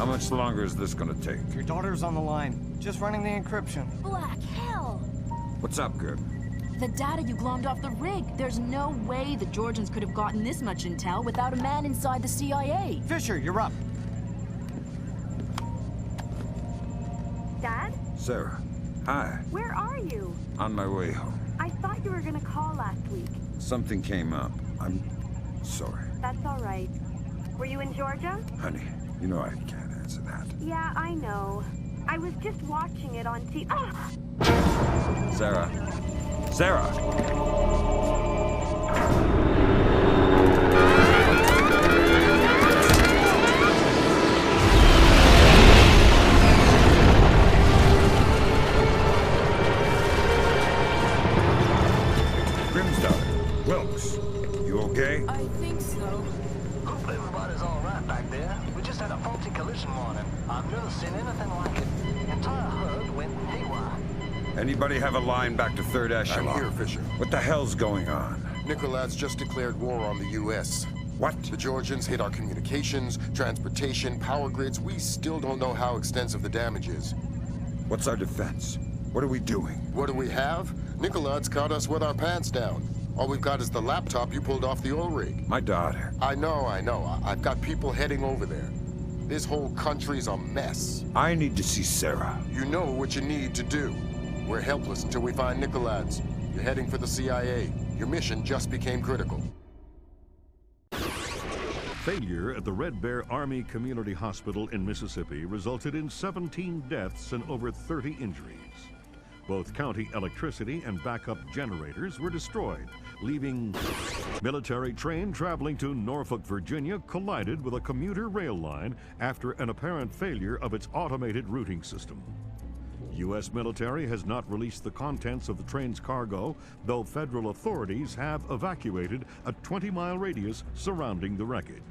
How much longer is this gonna take? Your daughter's on the line. Just running the encryption. Black hell! What's up, Gerb? The data you glommed off the rig. There's no way the Georgians could have gotten this much intel without a man inside the CIA. Fisher, you're up. Dad? Sarah. Hi. Where are you? On my way home. I thought you were gonna call last week. Something came up. I'm sorry. That's all right. Were you in Georgia? Honey, you know I can't answer that. Yeah, I know. I was just watching it on TV. Ah! Sarah. Sarah! Wilkes, you okay? I think so. Hope everybody's all right back there. We just had a faulty collision warning. I've never seen anything like it. The entire herd went haywire. Anybody have a line back to 3rd Echelon? I'm here, Fisher. What the hell's going on? Nicolad's just declared war on the U.S. What? The Georgians hit our communications, transportation, power grids. We still don't know how extensive the damage is. What's our defense? What are we doing? What do we have? Nicolad's caught us with our pants down. All we've got is the laptop you pulled off the oil rig. My daughter. I know. I've got people heading over there. This whole country's a mess. I need to see Sarah. You know what you need to do. We're helpless until we find Nicolad's. You're heading for the CIA. Your mission just became critical. Failure at the Red Bear Army Community Hospital in Mississippi resulted in 17 deaths and over 30 injuries. Both county electricity and backup generators were destroyed, leaving military train traveling to Norfolk, Virginia collided with a commuter rail line after an apparent failure of its automated routing system. U.S. military has not released the contents of the train's cargo, though federal authorities have evacuated a 20-mile radius surrounding the wreckage.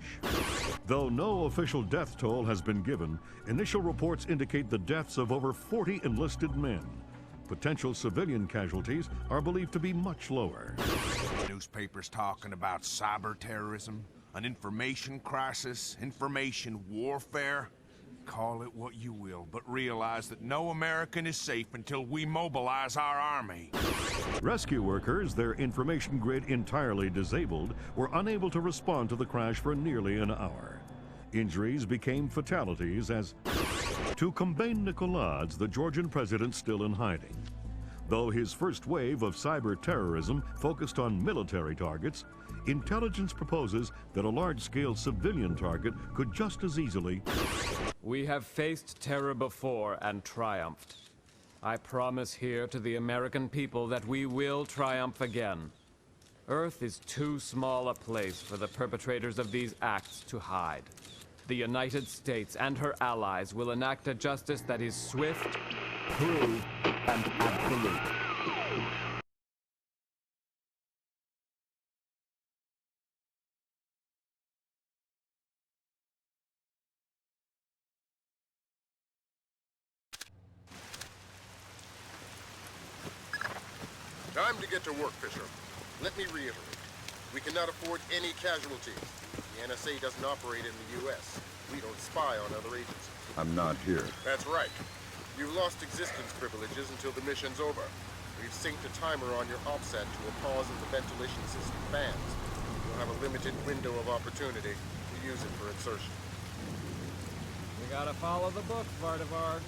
Though no official death toll has been given, initial reports indicate the deaths of over 40 enlisted men. Potential civilian casualties are believed to be much lower. Newspapers talking about cyber terrorism, an information crisis, information warfare. Call it what you will, but realize that no American is safe until we mobilize our army. Rescue workers, their information grid entirely disabled, were unable to respond to the crash for nearly an hour. Injuries became fatalities as, to combat Nicolad's, the Georgian president still in hiding. Though his first wave of cyber terrorism focused on military targets, intelligence proposes that a large-scale civilian target could just as easily... We have faced terror before and triumphed. I promise here to the American people that we will triumph again. Earth is too small a place for the perpetrators of these acts to hide. The United States and her allies will enact a justice that is swift, true, and absolute. Time to get to work, Fisher. Let me reiterate. We cannot afford any casualties. The NSA doesn't operate in the U.S. We don't spy on other agencies. I'm not here. That's right. You've lost existence privileges until the mission's over. We've synced a timer on your OPSAT to a pause in the ventilation system fans. You'll have a limited window of opportunity to use it for insertion. We gotta follow the book, Vardavar.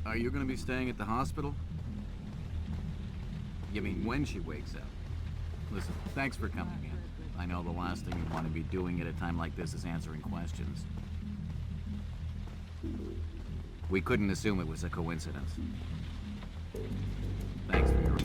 Are you gonna be staying at the hospital? You mean when she wakes up? Listen, thanks for coming in. I know the last thing you want to be doing at a time like this is answering questions. We couldn't assume it was a coincidence. Thanks for your...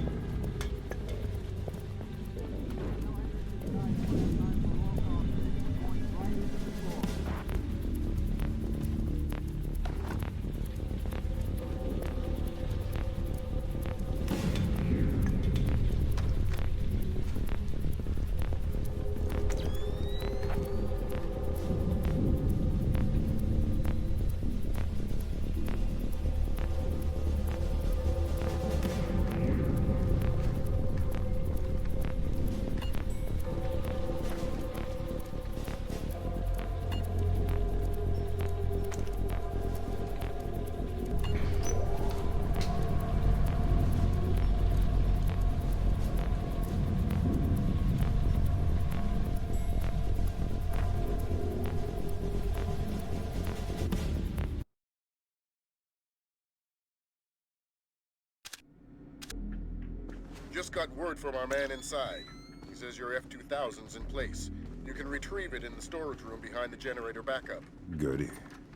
Just got word from our man inside. He says your F-2000's in place. You can retrieve it in the storage room behind the generator backup. Goody.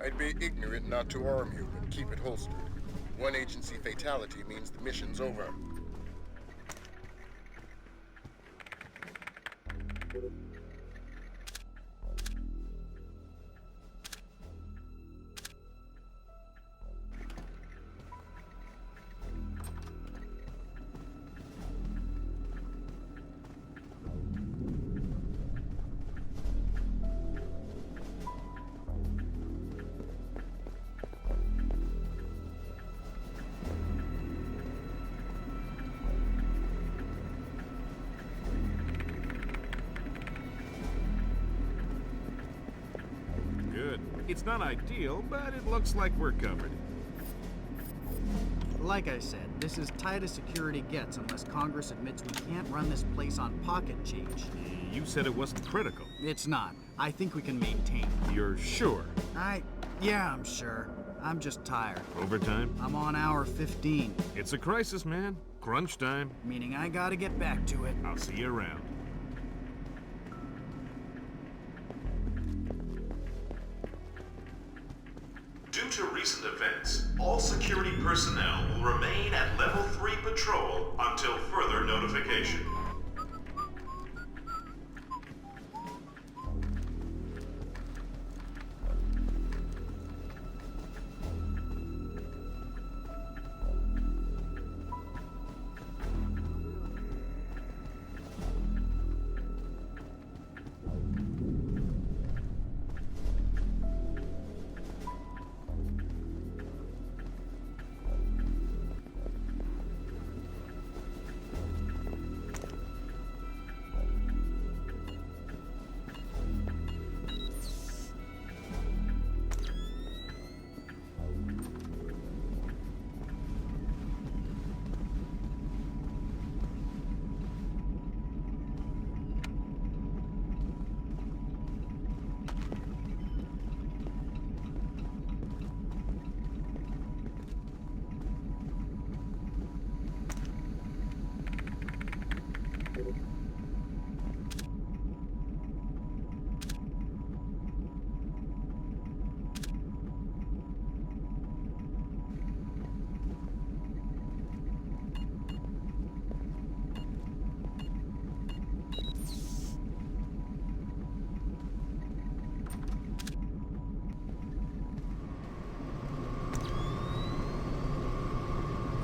I'd be ignorant not to arm you and keep it holstered. One agency fatality means the mission's over. It's not ideal, but it looks like we're covered. Like I said, this is tight as security gets unless Congress admits we can't run this place on pocket change. You said it wasn't critical. It's not. I think we can maintain it. You're sure? Yeah, I'm sure. I'm just tired. Overtime? I'm on hour 15. It's a crisis, man. Crunch time. Meaning I gotta get back to it. I'll see you around. Due to recent events, all security personnel will remain at Level 3 patrol until further notification.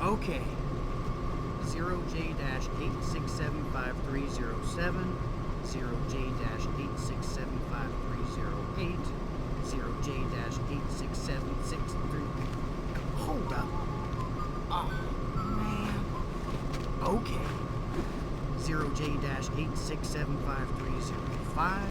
Okay. 0J-8675307, 0J-8675308, 0J-86763... Hold up. Oh, man. Okay. 0J-8675305.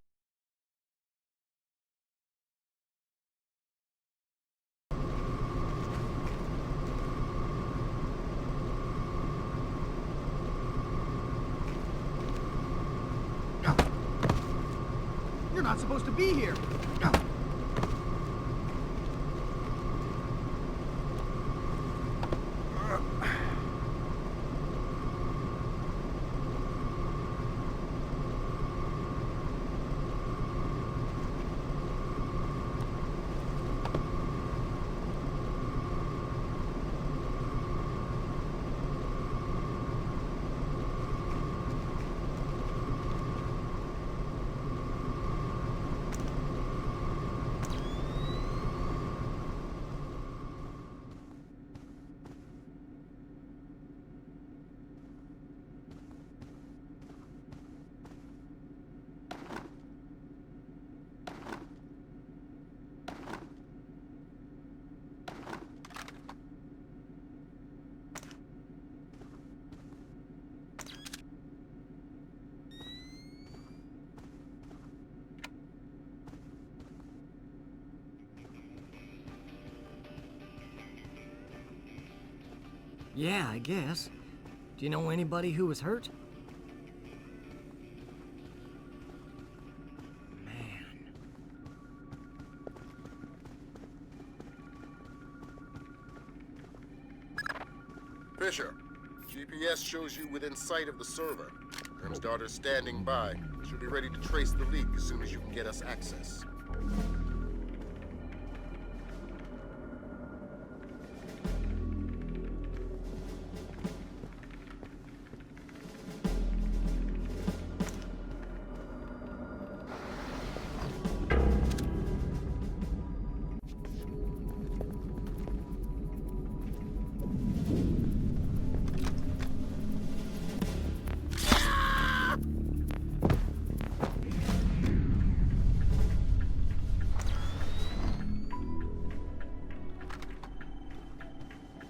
You're not supposed to be here. Yeah, I guess. Do you know anybody who was hurt? Man. Fisher, GPS shows you within sight of the server. Grim's daughter's standing by. She'll be ready to trace the leak as soon as you can get us access.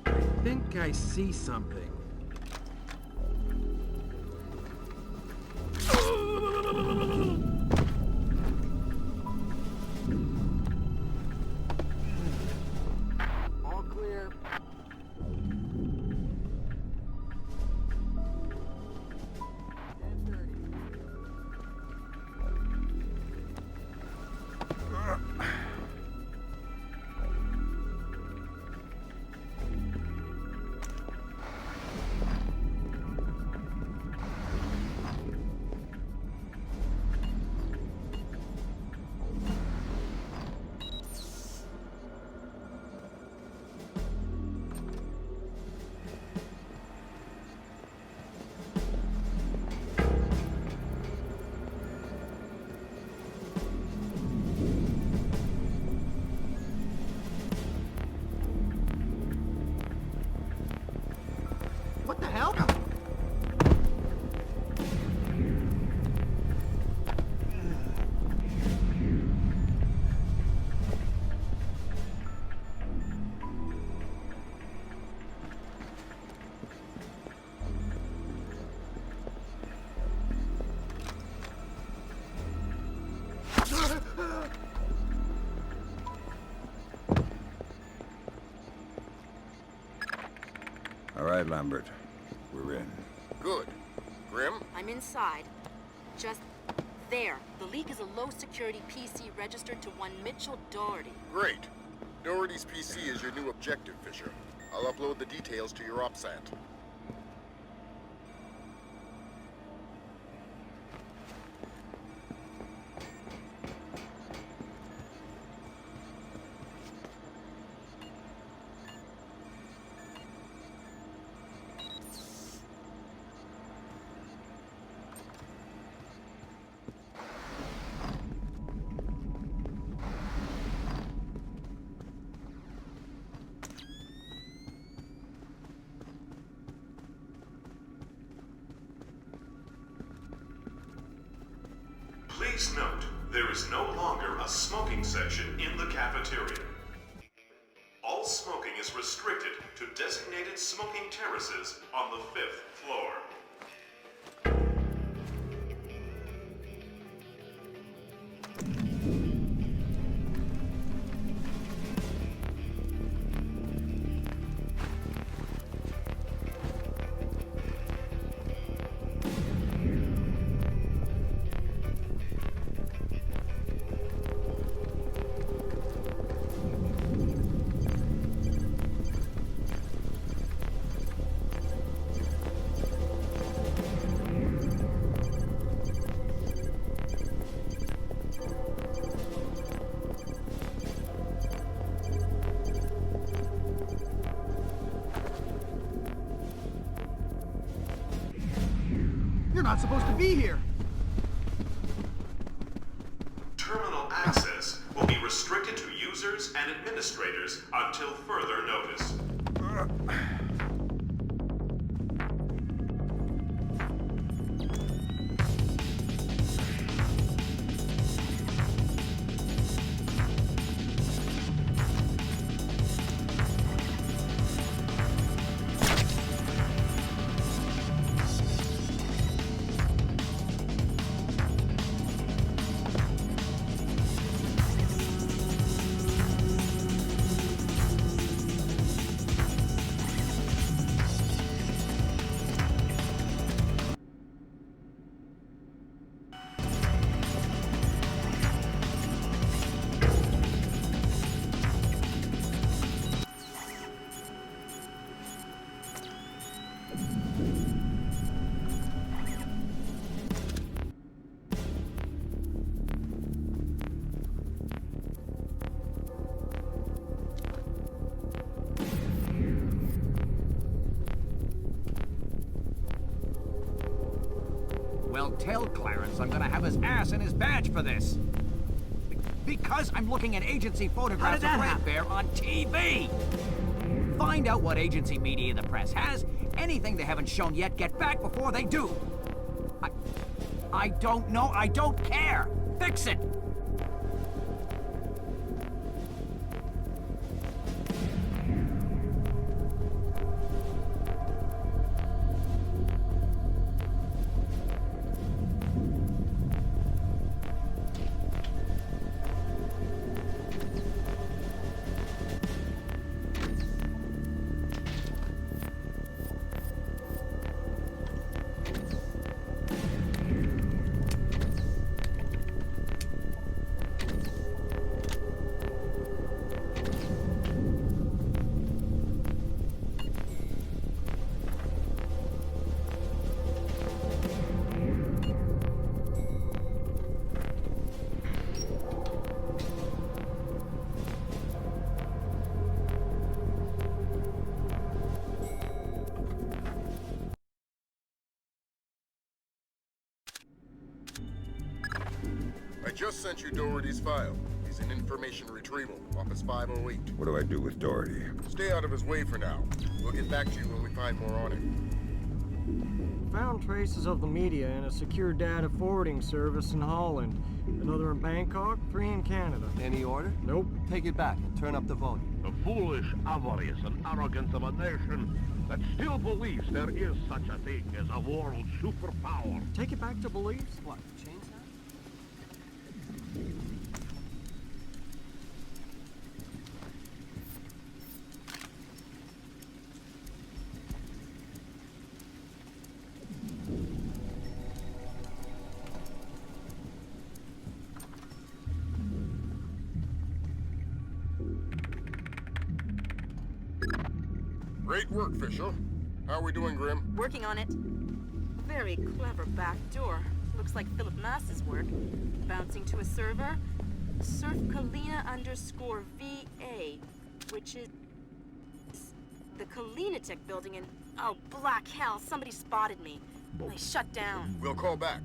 I think I see something. All clear. What the hell? All right, Lambert. We're in. Good. Grim? I'm inside. Just there. The leak is a low-security PC registered to one Mitchell Doherty. Great. Doherty's PC is your new objective, Fisher. I'll upload the details to your OPSAT. Please note, there is no longer a smoking section in the cafeteria. All smoking is Access restricted to designated smoking terraces on the 5th floor. You're not supposed to be here! Terminal access will be restricted to users and administrators until further notice. Well, tell Clarence I'm gonna have his ass and his badge for this. Because I'm looking at agency photographs of Red Bear on TV. Find out what agency media the press has. Anything they haven't shown yet, get back before they do. I don't know. I don't care. Fix it. I just sent you Doherty's file. He's in information retrieval, Office 508. What do I do with Doherty? Stay out of his way for now. We'll get back to you when we find more on him. Found traces of the media in a secure data forwarding service in Holland. Another in Bangkok, 3 in Canada. Any order? Nope. Take it back and turn up the volume. The foolish avarice and arrogance of a nation that still believes there is such a thing as a world superpower. Take it back to beliefs? What, chainsaw? Great work, Fisher. How are we doing, Grim? Working on it. Very clever back door. Looks like Philip Mass's work. Bouncing to a server. Surf Kalina _VA, which is the Kalina Tech building in... Oh, black hell, somebody spotted me. I shut down. We'll call back.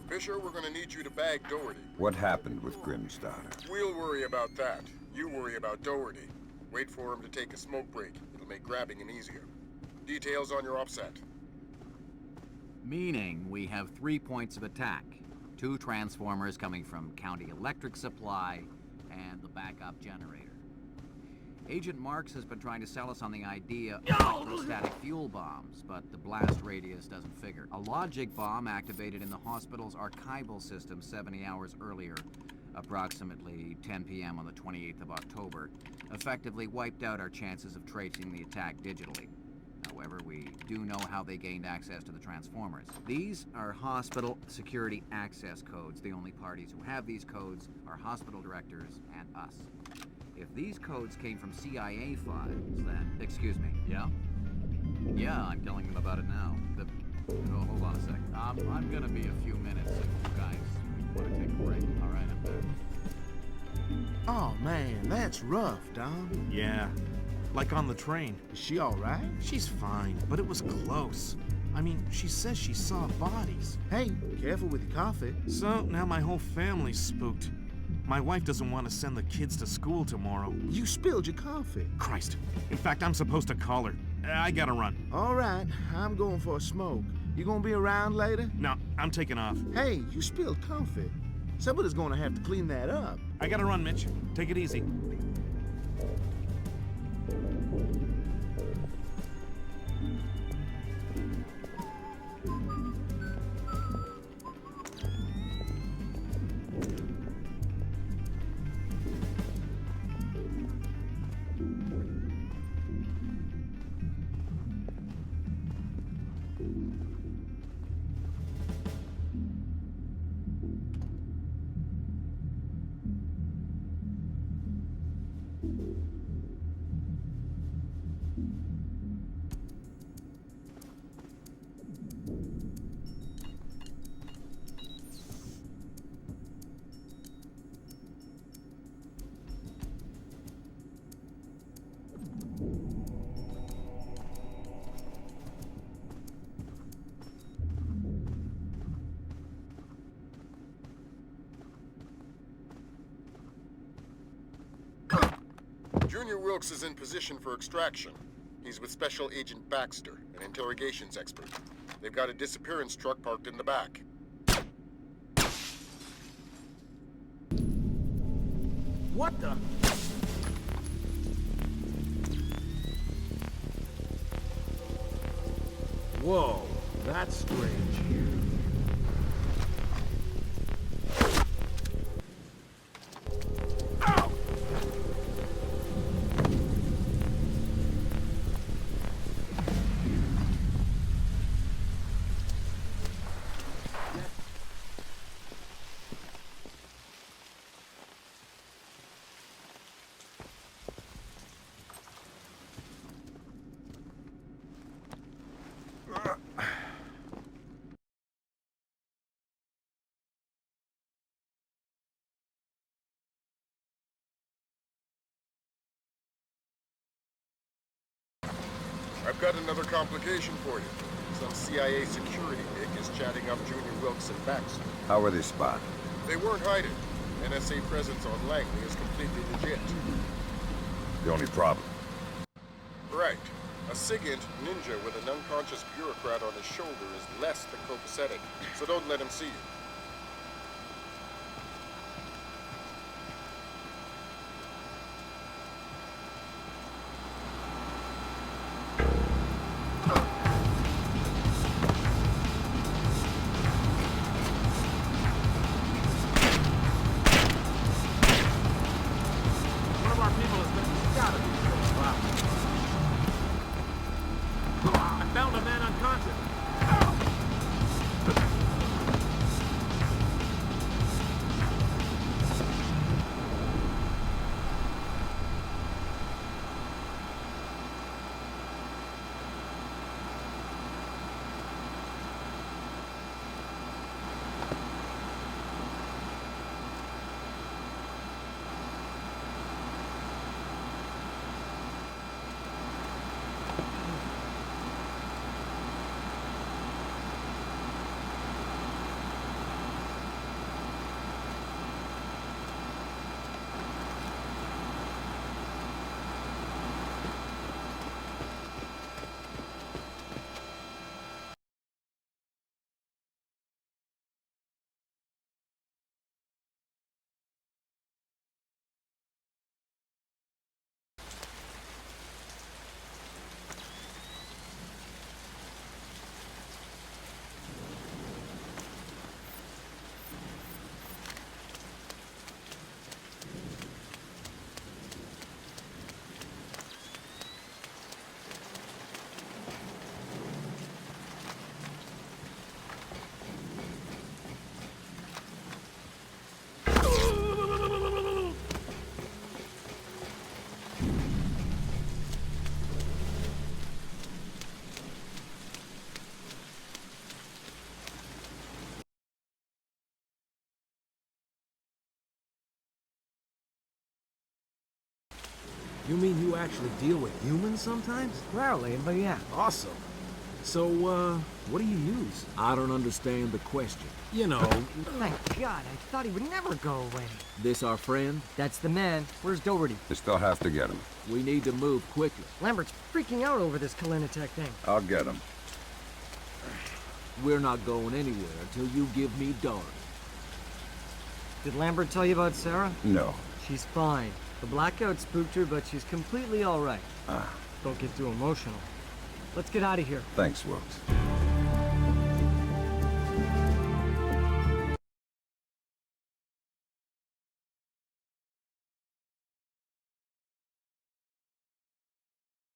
Fisher, we're gonna need you to bag Doherty. What happened with Grim's daughter? We'll worry about that. You worry about Doherty. Wait for him to take a smoke break. It'll make grabbing him easier. Details on your offset. Meaning we have 3 points of attack. 2 transformers coming from County Electric Supply and the backup generator. Agent Marks has been trying to sell us on the idea of electrostatic fuel bombs, but the blast radius doesn't figure. A logic bomb activated in the hospital's archival system 70 hours earlier, approximately 10 p.m. on the 28th of October, effectively wiped out our chances of tracing the attack digitally. However, we do know how they gained access to the transformers. These are hospital security access codes. The only parties who have these codes are hospital directors and us. If these codes came from CIA files, then... Excuse me, yeah? Yeah, I'm telling them about it now. Oh, hold on a sec. I'm gonna be a few minutes if you guys want to take a break. All right, I'm back. Oh, man, that's rough, Dom. Yeah. Like on the train. Is she all right? She's fine, but it was close. I mean, she says she saw bodies. Hey, careful with your coffee. So, now my whole family's spooked. My wife doesn't want to send the kids to school tomorrow. You spilled your coffee. Christ. In fact, I'm supposed to call her. I gotta run. All right, I'm going for a smoke. You gonna be around later? No, I'm taking off. Hey, you spilled coffee. Somebody's gonna have to clean that up. I gotta run, Mitch. Take it easy. Junior Wilkes is in position for extraction. He's with Special Agent Baxter, an interrogations expert. They've got a disappearance truck parked in the back. What the? Whoa, that's strange. I've got another complication for you. Some CIA security dick is chatting up Junior Wilkes and Baxter. How were they spotted? They weren't hiding. NSA presence on Langley is completely legit. The only problem? Right. A SIGINT ninja with an unconscious bureaucrat on his shoulder is less than copacetic, so don't let him see you. You mean you actually deal with humans sometimes? Rarely, but yeah. Awesome. So, what do you use? I don't understand the question. You know... Thank God, I thought he would never go away. This our friend? That's the man. Where's Doherty? You still have to get him. We need to move quickly. Lambert's freaking out over this Kalinatech thing. I'll get him. We're not going anywhere until you give me Doherty. Did Lambert tell you about Sarah? No. She's fine. The blackout spooked her, but she's completely all right. Don't get too emotional. Let's get out of here. Thanks, Wilkes.